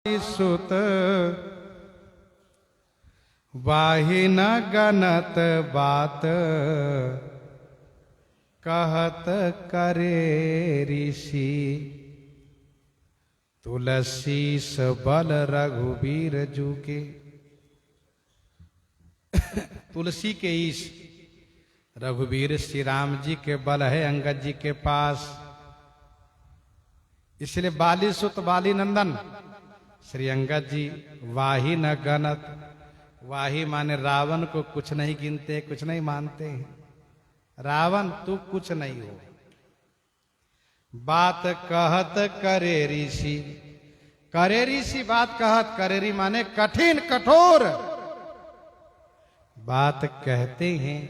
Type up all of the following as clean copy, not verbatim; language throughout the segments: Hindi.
सुत वाहि न गनत बात कहत करे ऋषि तुलसी बल रघुबीर जू के। तुलसी के ईश रघुबीर श्री राम जी के बल है अंगद जी के पास, इसलिए बाली सुत बाली नंदन श्री अंगद जी वाही न गनत। वाही माने रावण को कुछ नहीं गिनते, कुछ नहीं मानते हैं। रावण तू कुछ नहीं हो। बात कहत करे ऋषि, करे ऋषि बात कहत, करेरी माने कठिन कठोर बात कहते हैं।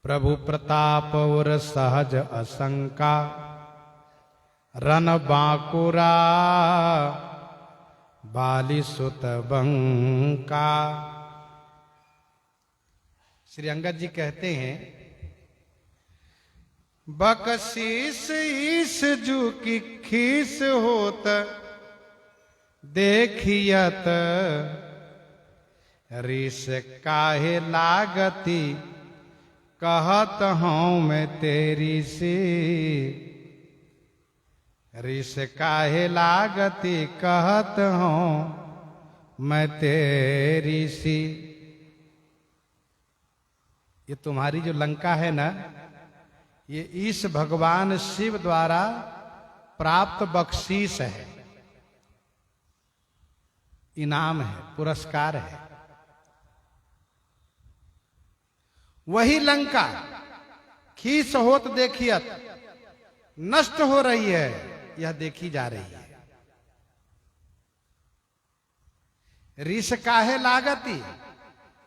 प्रभु प्रताप और सहज असंका रन बांकुरा बाली सुत बंका। श्री अंगद जी कहते हैं बकशीस ईस जू की खीस होत देखियत ऋष काहे लागती कहत हूं मैं तेरी सी। ऋष काहे लागती कहत हूं मैं तेरी सी। ये तुम्हारी जो लंका है ना, ये इस भगवान शिव द्वारा प्राप्त बख्शीश है, इनाम है, पुरस्कार है। वही लंका खीस होत देखियत नष्ट हो रही है, यह देखी जा रही है। ऋष काहे लागती,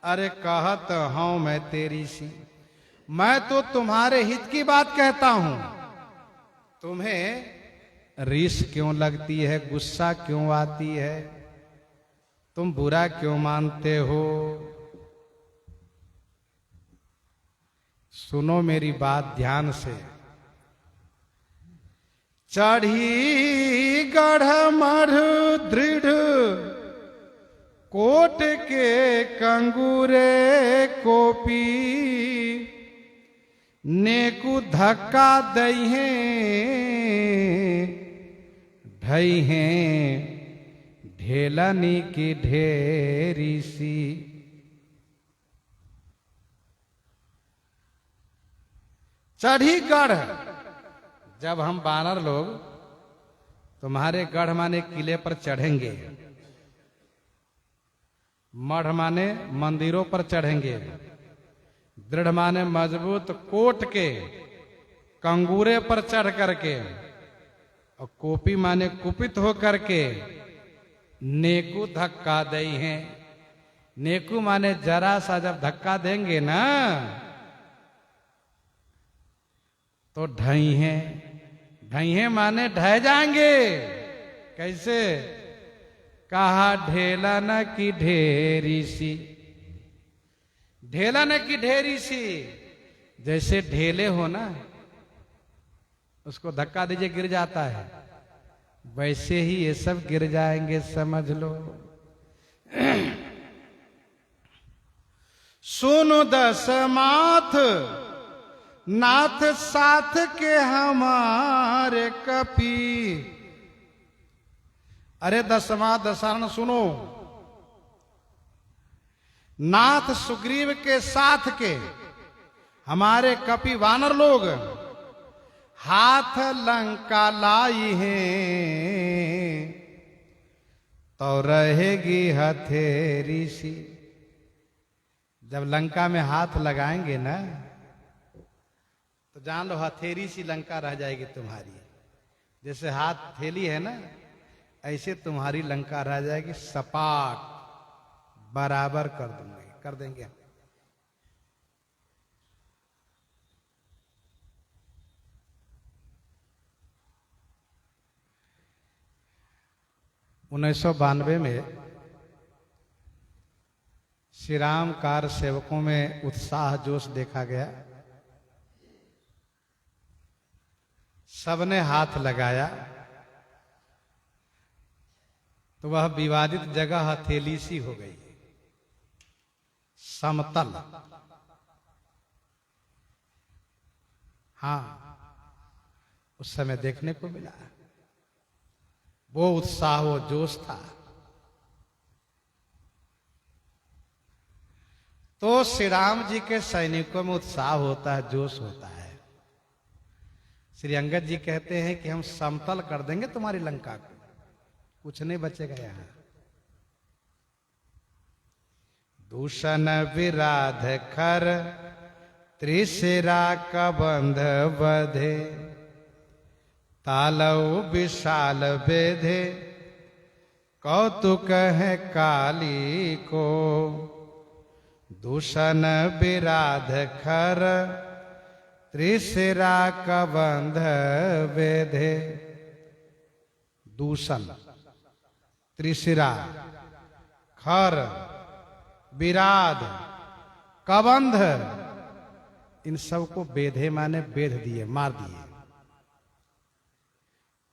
अरे कहत हूं मैं तेरी सी। मैं तो तुम्हारे हित की बात कहता हूं, तुम्हें ऋष क्यों लगती है, गुस्सा क्यों आती है, तुम बुरा क्यों मानते हो। सुनो मेरी बात ध्यान से। चढ़ी गढ़ मढ़ दृढ़ कोट के कंगूरे कोपी नेकु धक्का दई हैं ढई हैं ढेलनी की ढेरी सी। चढ़ी गढ़, जब हम बानर लोग तुम्हारे गढ़ माने किले पर चढ़ेंगे, मढ़ माने मंदिरों पर चढ़ेंगे, दृढ़ माने मजबूत कोट के कंगूरे पर चढ़ करके, और कोपी माने कुपित हो करके नेकु धक्का दई हैं। नेकु माने जरा सा जब धक्का देंगे ना तो ढई हैं। ढई हैं माने ढह जाएंगे। कैसे, कहा ढेलन की ढेरी सी। ढेलन की ढेरी सी, जैसे ढेले हो ना, उसको धक्का दीजिए गिर जाता है, वैसे ही ये सब गिर जाएंगे, समझ लो। सुनो दस माथ नाथ साथ के हमारे कपी। अरे दसवां दशहरण सुनो, नाथ सुग्रीव के साथ के हमारे कपि वानर लोग हाथ लंका लाई हैं तो रहेगी हथेरी सी। जब लंका में हाथ लगाएंगे ना तो जान लो हथेरी सी लंका रह जाएगी तुम्हारी। जैसे हाथ थैली है ना, ऐसे तुम्हारी लंका रह जाएगी, सपाट बराबर कर देंगे। उन्नीस सौ 92 में श्री राम कार सेवकों में उत्साह जोश देखा गया। सबने हाथ लगाया तो वह विवादित जगह हथेली सी हो गई, समतल। हाँ, उस समय देखने को मिला वो उत्साह, वो जोश था। तो श्री राम जी के सैनिकों में उत्साह होता है, जोश होता है। श्री अंगद जी कहते हैं कि हम समतल कर देंगे तुम्हारी लंका को, कुछ नहीं बचेगा यहां। दूषण विराध खर त्रिशिरा कबंध बधे, तालव विशाल बेधे, कौतुक है काली को। दूषण विराध खर त्रिशिरा कबंध बेधे। दूषण, त्रिशिरा, खर, विराध, कबंध, इन सबको बेधे माने बेध दिए, मार दिए।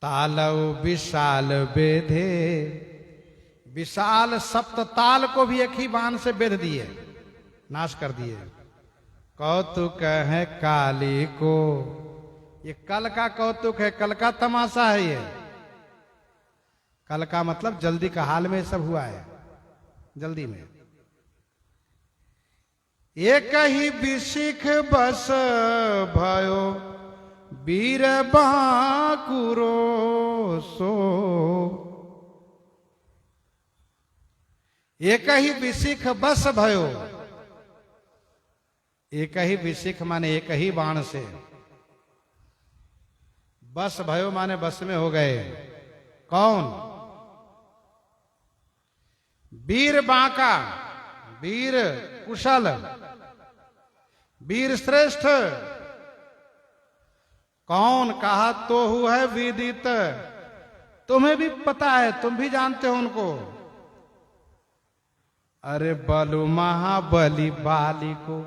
तालव विशाल बेधे, विशाल सप्त ताल को भी एक ही बाण से बेध दिए, नाश कर दिए। कौतुक है काली को, ये कल का कौतुक है, कल का तमाशा है। ये कल का मतलब जल्दी का, हाल में सब हुआ है, जल्दी में। एक ही विशिख बस भयो, वीर बांकुरो सो। एक ही विशिख बस भयो, एक ही विशिख माने एक ही बाण से, बस भयो माने बस में हो गए। कौन? वीर बांका, वीर कुशल, वीर श्रेष्ठ। कौन? कहा तो हुआ है विदित, तुम्हें भी पता है, तुम भी जानते हो उनको। अरे बलु महाबली बाली को,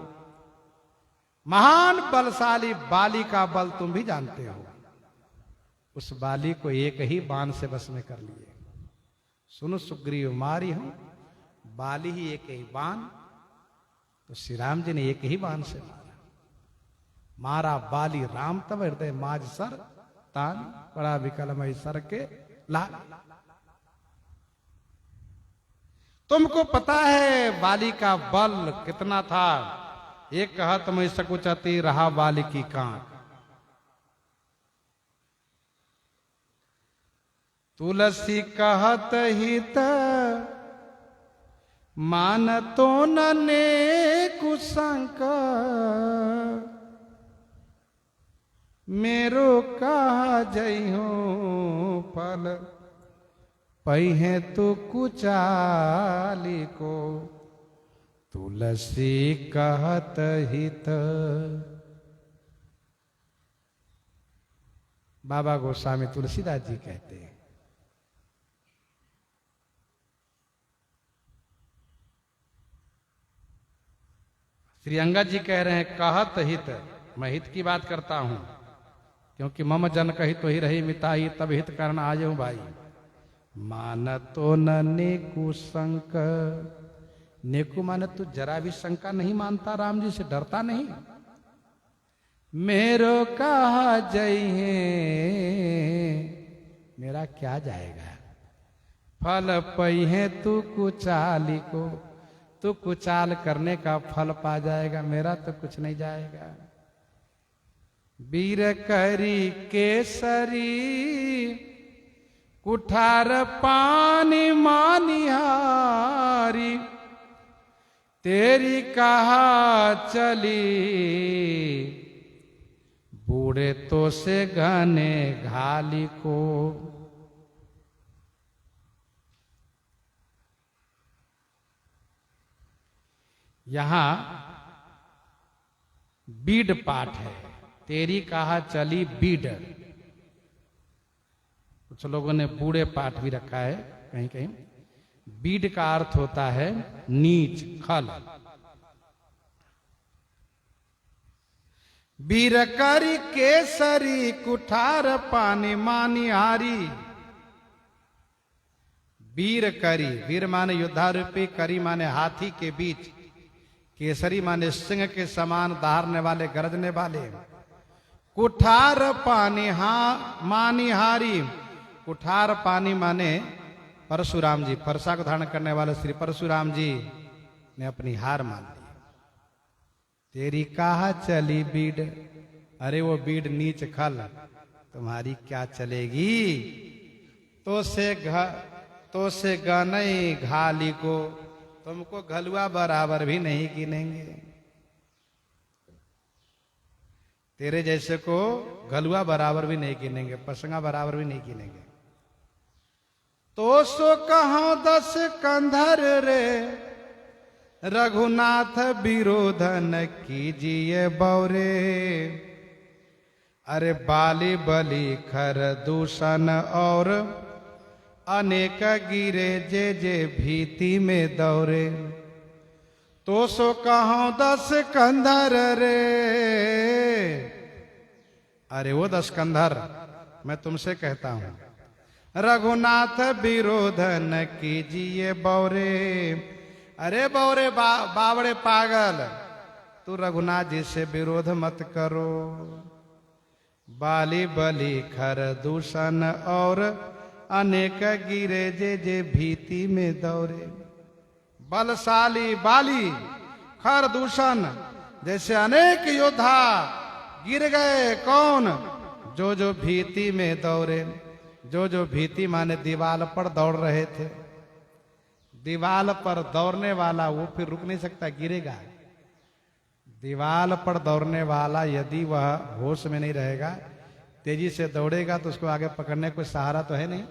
महान बलशाली बाली का बल तुम भी जानते हो। उस बाली को एक ही बाण से बस में कर लिए। सुनो सुग्रीव मारी हूं, बाली ही एक ही बाण। तो श्री राम जी ने एक ही बाण से मारा। मारा बाली राम तब हृदय माज सर तान, बड़ा विकल मई सर के लाल। तुमको पता है बाली का बल कितना था। एक कहत में सकुचती रहा बाली की कांट। तुलसी कहत हित मान तो नने कुशंक, मेरो कहा जइहो फल पहिए तो कुचाली को। तुलसी कहत हित। बाबा गोस्वामी तुलसीदास जी कहते हैं, श्री अंगद जी कह रहे हैं कहत हित, मैं हित की बात करता हूं, क्योंकि मम जन कही तो ही रही मिताई, तब हित कारण आए हूं भाई। मान तो न नेकु शंक, नेकु माने तू जरा भी शंका नहीं मानता, राम जी से डरता नहीं। मेरो कहा जय है, मेरा क्या जाएगा। फल पई है तू कुचाली को, तू कुचाल करने का फल पा जाएगा, मेरा तो कुछ नहीं जाएगा। वीर करी केसरी कुठार पानी मानिहारी, तेरी कहा चली बूढ़े तो से घने घाली को। यहां बीड पाठ है, तेरी कहा चली बीड। कुछ लोगों ने बूढ़े पाठ भी रखा है कहीं कहीं। बीड का अर्थ होता है नीच, खल। वीर करी केसरी कुठार पानी मानिहारी। वीर करी, वीर माने योद्धा रूपी, करी माने हाथी के बीच, केसरी माने सिंह के समान दहाड़ने वाले, गरजने वाले। कुठार पानी मानिहारी, कुठार पानी माने परशुराम जी, परसा को धारण करने वाले श्री परशुराम जी ने अपनी हार मान ली। तेरी कहा चली बीड़, अरे वो बीड़ नीच खल, तुम्हारी क्या चलेगी। तो से गनई घाली को, तुमको घलुआ बराबर भी नहीं गिनेंगे। तेरे जैसे को घलुआ बराबर भी नहीं गिनेंगे, पसंगा बराबर भी नहीं गिनेंगे। तो सो कहो 10 कंधर रे, रघुनाथ विरोधन कीजिए बौरे। अरे बाली बलि खर दूषण और अनेक गिरे जे जे भीति में दौरे। तो सो कहो 10 कंधर रे, अरे वो 10 कंधर मैं तुमसे कहता हूं, रघुनाथ विरोधन कीजिए बौरे। अरे बौरे बावड़े पागल, तू रघुनाथ जी से विरोध मत करो। बाली बलि खर दूषण और अनेक गिरे जे जे भीति में दौरे। बलशाली बाली खर दूषण जैसे अनेक योद्धा गिर गए। कौन? जो जो भीति में दौड़े। जो जो भीति माने दीवाल पर दौड़ रहे थे। दीवाल पर दौड़ने वाला वो फिर रुक नहीं सकता, गिरेगा। दीवाल पर दौड़ने वाला यदि वह होश में नहीं रहेगा, तेजी से दौड़ेगा तो उसको आगे पकड़ने कोई सहारा तो है नहीं,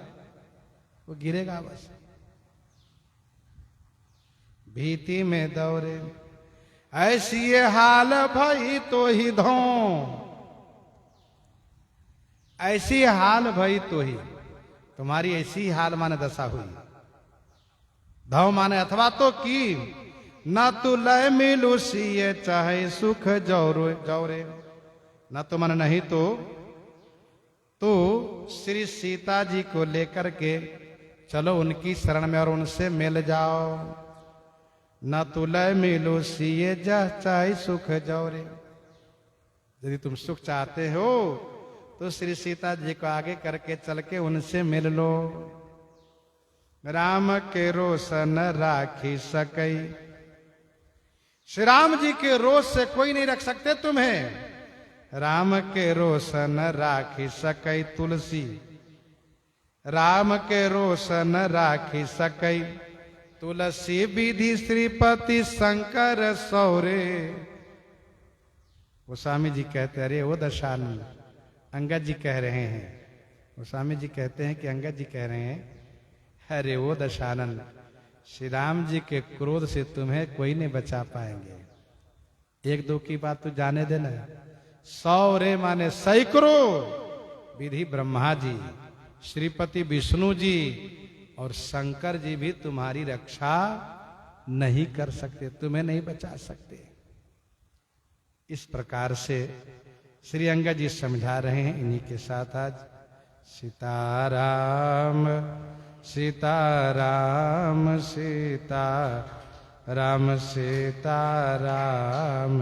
वो गिरेगा बस। भीति में दौड़े ऐसी ये हाल भई तो ही धो, ऐसी हाल भई तो ही, तुम्हारी ऐसी हाल माने दशा हुई। धौ माने अथवा तो की, न तू लय मिलू सिए चाहे सुख जौरे। न तो माने नहीं तो श्री सीता जी को लेकर के चलो उनकी शरण में और उनसे मिल जाओ। न तू लय मिलू सिए जा चाहे सुख जौरे। यदि तुम सुख चाहते हो तो श्री सीता जी को आगे करके चल के उनसे मिल लो। राम के रोशन राखी सकई, श्री राम जी के रोष से कोई नहीं रख सकते तुम्हें। राम के रोशन राखी सकई तुलसी, राम के रोशन राखी सकई तुलसी विधि श्रीपति शंकर सौरे। वो स्वामी जी कहते अरे वो दशानंद, अंगद जी कह रहे हैं। वो स्वामी जी कहते हैं कि अंगद जी कह रहे हैं अरे वो दशानंद, श्री राम जी के क्रोध से तुम्हें कोई नहीं बचा पाएंगे। एक दो की बात तो जाने देना, सौरे माने सैकड़ों विधि ब्रह्मा जी, श्रीपति विष्णु जी और शंकर जी भी तुम्हारी रक्षा नहीं कर सकते, तुम्हें नहीं बचा सकते। इस प्रकार से श्री अंगद जी समझा रहे हैं। इन्हीं के साथ आज सीताराम सीताराम सीताराम सीताराम।